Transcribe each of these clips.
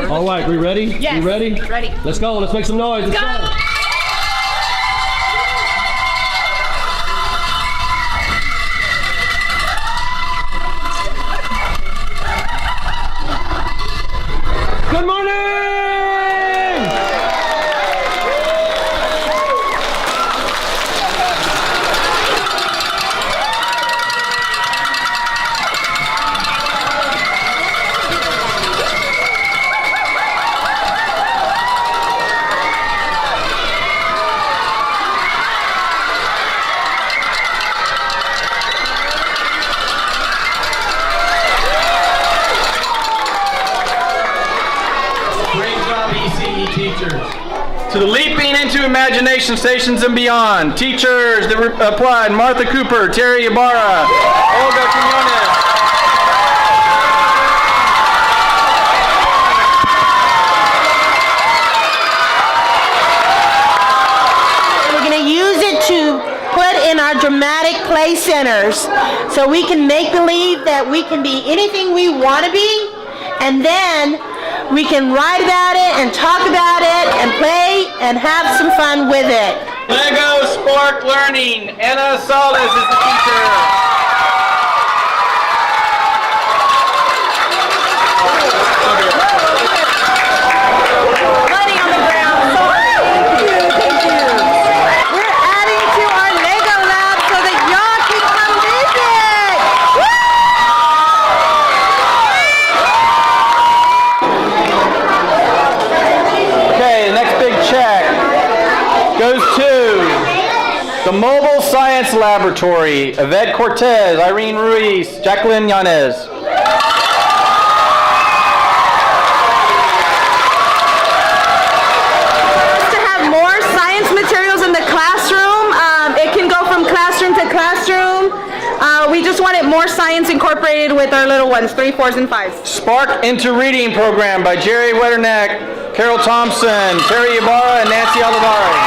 All right, we ready? Yes. You ready? Ready. Let's go. Let's make some noise. Let's go. Good morning! To the leaping into imagination stations and beyond, teachers that applied: Martha Cooper, Terry Ibarra, Olga Quinones. We're going to use it to put in our dramatic play centers so we can make believe that we can be anything we want to be, and then we can write about it and talk about it and play and have some fun with it. Lego Spark Learning. Anna Solis is the teacher. Money on the ground. Thank you. We're adding to our Lego lab so that y'all can come visit. Okay, the next big check goes to the Mobile Science Laboratory: Yvette Cortez, Irene Ruiz, Jacqueline Yanez. To have more science materials in the classroom, it can go from classroom to classroom. We just wanted more science incorporated with our little ones, 3, 4s, and 5s. Spark Into Reading program by Jerry Wetterneck, Carol Thompson, Terry Ibarra, and Nancy Olivari.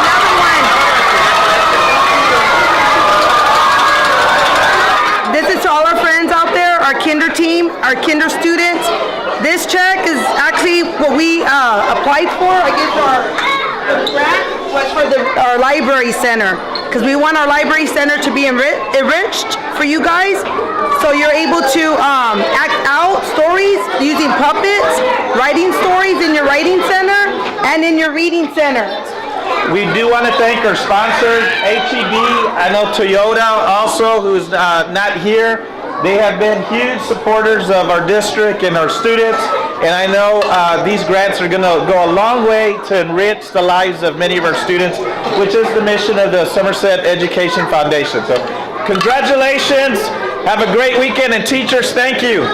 Another one. This is to all our friends out there, our kinder team, our kinder students. This check is actually what we applied for. I guess our grant was for our library center, because we want our library center to be enriched for you guys, so you're able to act out stories using puppets, writing stories in your writing center and in your reading center. We do want to thank our sponsors, H-E-B. I know Toyota also, who's not here. They have been huge supporters of our district and our students, and I know these grants are going to go a long way to enrich the lives of many of our students, which is the mission of the Somerset Education Foundation. So congratulations, have a great weekend, and teachers, thank you.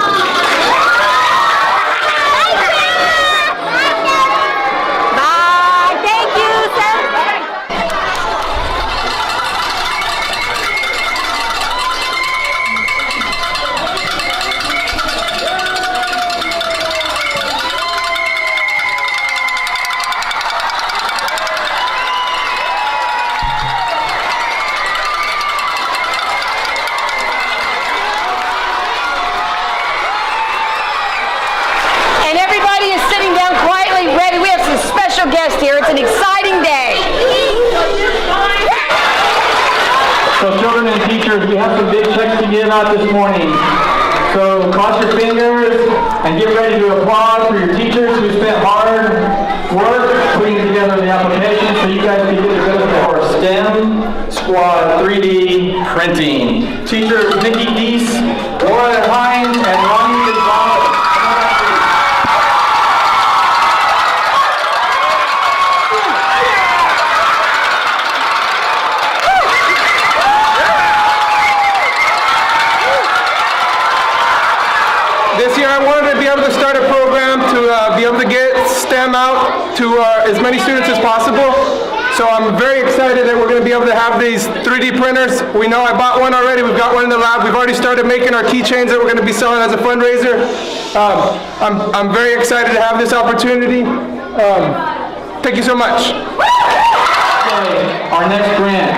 Guest here. It's an exciting day. So children and teachers, we have some big checks to give out this morning. So cross your fingers and get ready to applaud for your teachers who spent hard work putting together the application so you guys can get the benefit of our STEM Squad 3D printing. Teachers Nikki Deese, Laura Hines, and Ronnie Gonzalez. This year I wanted to be able to start a program to be able to get STEM out to as many students as possible. So I'm very excited that we're going to be able to have these 3D printers. We know I bought one already. We've got one in the lab. We've already started making our keychains that we're going to be selling as a fundraiser. I'm very excited to have this opportunity. Thank you so much. Our next grant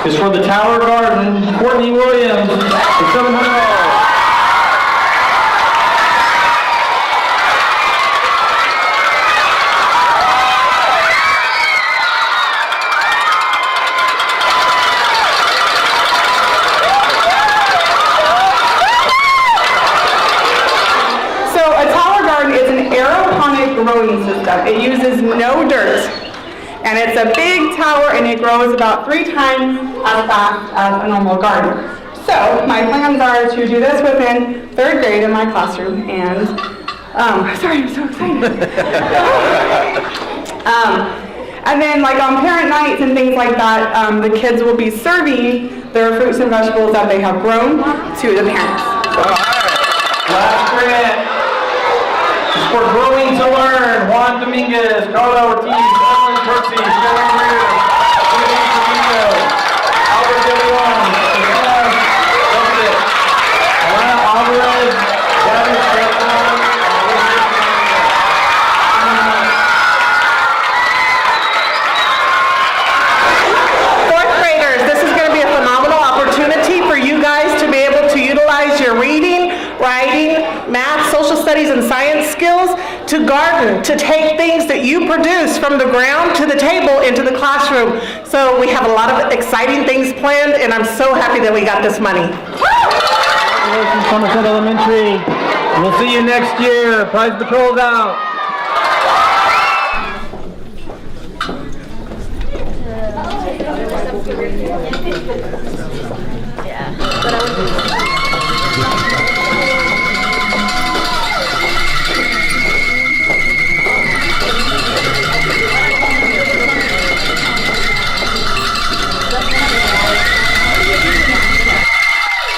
is for the Tower Garden. Courtney Williams, for $700. an aeroponic growing system. It uses no dirt. And it's a big tower, and it grows about 3 times as fast as a normal garden. So my plans are to do this within 3rd grade in my classroom, and sorry, I'm so excited. And then like on parent nights and things like that, the kids will be serving their fruits and vegetables that they have grown to the parents. All right. Last grant is for Growing to Learn. Juan Dominguez, Carla Ortiz, Evelyn Percy, Sharon Greer, Judy Trujillo, Albert De Leon, Alana Alvarez, Gavin Stefan, your reading, writing, math, social studies, and science skills to garden, to take things that you produce from the ground to the table into the classroom. So we have a lot of exciting things planned, and I'm so happy that we got this money. Congratulations, Somerset Elementary. We'll see you next year. Prize Patrol's out.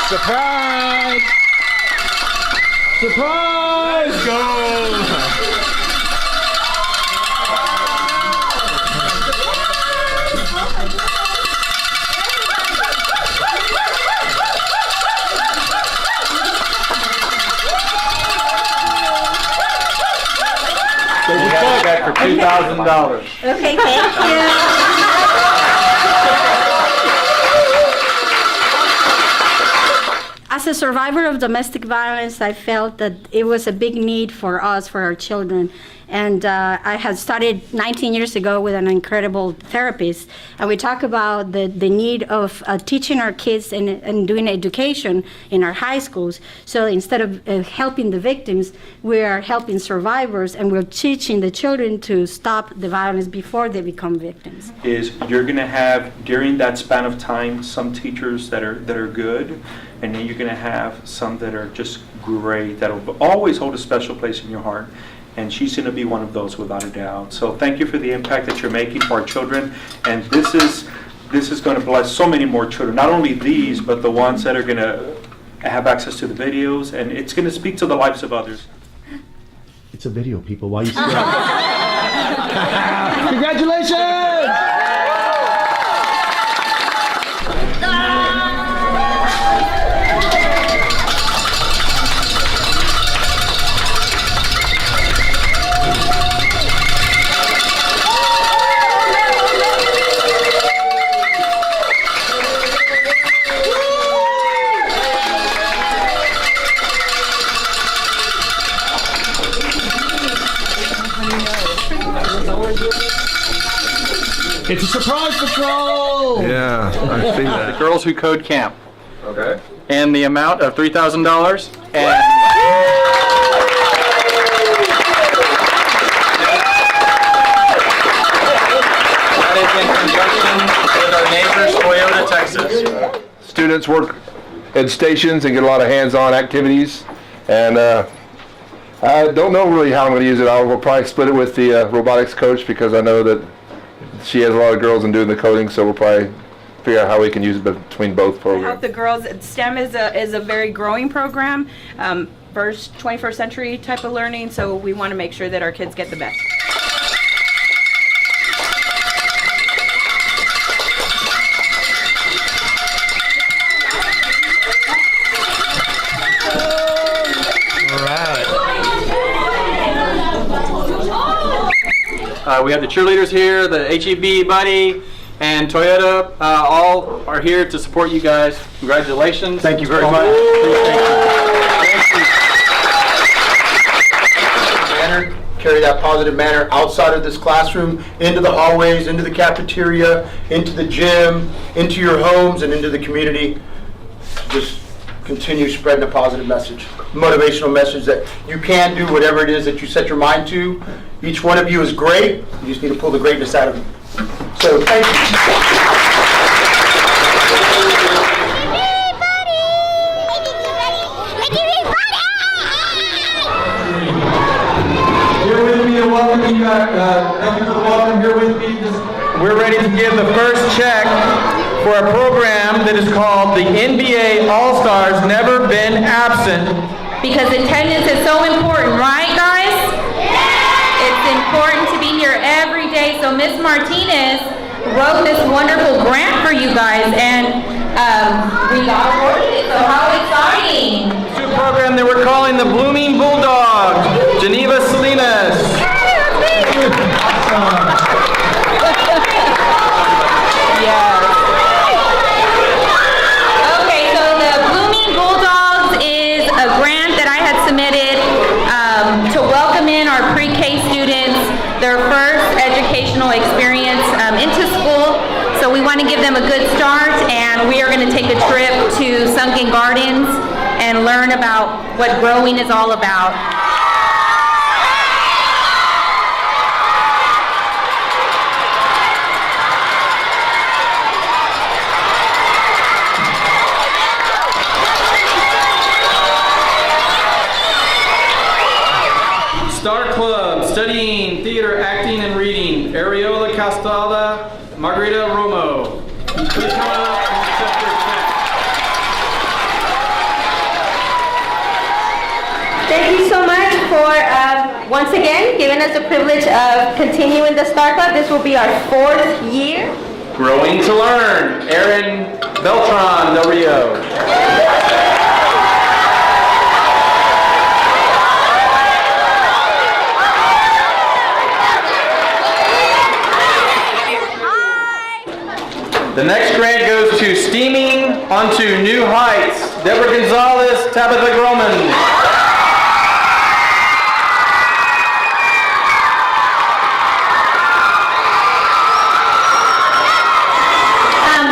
Surprise! Surprise! Go! You got a check for $2,000. Okay, thank you. As a survivor of domestic violence, I felt that it was a big need for us, for our children. And I had started 19 years ago with an incredible therapist. And we talk about the need of teaching our kids and doing education in our high schools. So instead of helping the victims, we are helping survivors, and we're teaching the children to stop the violence before they become victims. Is you're going to have, during that span of time, some teachers that are good, and then you're going to have some that are just great, that'll always hold a special place in your heart. And she's going to be one of those, without a doubt. So thank you for the impact that you're making for our children. And this is going to bless so many more children. Not only these, but the ones that are going to have access to the videos. And it's going to speak to the lives of others. It's a video, people. Why are you scared? Congratulations! It's a surprise patrol! Yeah, I see that. The Girls Who Code Camp. Okay. And the amount of $3,000. And that is in conjunction with our neighbors, Toyota, Texas. Students work at stations and get a lot of hands-on activities. And I don't know really how I'm going to use it. I will probably split it with the robotics coach, because I know that she has a lot of girls in doing the coding, so we'll probably figure out how we can use it between both programs. Help the girls. STEM is a very growing program, first 21st century type of learning, so we want to make sure that our kids get the best. We have the cheerleaders here, the H-E-B buddy, and Toyota, all are here to support you guys. Congratulations. Thank you very much. Carry that positive manner outside of this classroom, into the hallways, into the cafeteria, into the gym, into your homes, and into the community. Just continue spreading a positive message, motivational message that you can do whatever it is that you set your mind to. Each one of you is great. You just need to pull the greatness out of you. So thank you. Welcome you back. Thank you for the welcome here with me. We're ready to give the first check for a program that is called the NBA All-Stars Never Been Absent. Because attendance is so important, right, guys? It's important to be here every day. So Miss Martinez wrote this wonderful grant for you guys, and we got awarded it. So how exciting! To a program that we're calling the Blooming Bulldogs. Geneva Salinas. Yes. Okay, so the Blooming Bulldogs is a grant that I had submitted to welcome in our pre-K students, their first educational experience into school. So we want to give them a good start, and we are going to take a trip to Sunken Gardens and learn about what growing is all about. Star Club, studying theater, acting, and reading. Ariola Castalda, Margarita Romo. Please come on up and accept your check. Thank you so much for once again giving us the privilege of continuing the Star Club. This will be our 4th year. Growing to Learn. Erin Beltran Del Rio. The next grant goes to Steaming Onto New Heights. Deborah Gonzalez, Tabitha Groman.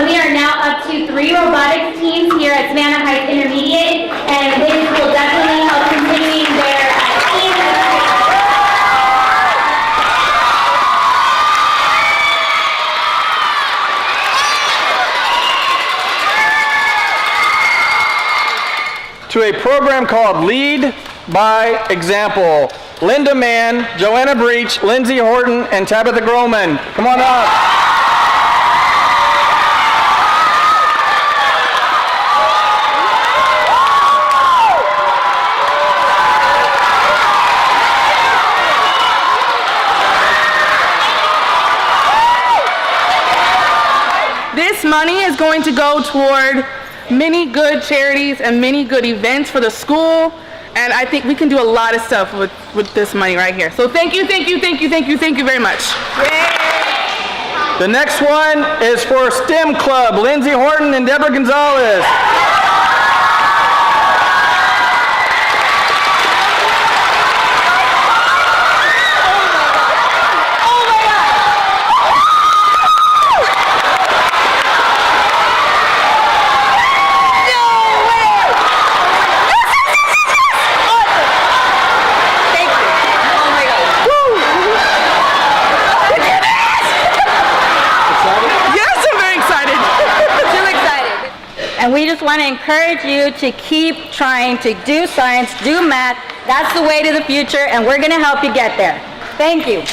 We are now up to 3 robotics teams here at Savannah Heights Intermediate, and this will definitely help continuing their team. To a program called Lead by Example. Linda Mann, Joanna Breach, Lindsay Horton, and Tabitha Groman. Come on up. This money is going to go toward many good charities and many good events for the school, and I think we can do a lot of stuff with this money right here. So thank you very much. The next one is for STEM Club, Lindsay Horton and Deborah Gonzalez. And we just want to encourage you to keep trying to do science, do math. That's the way to the future, and we're going to help you get there. Thank you.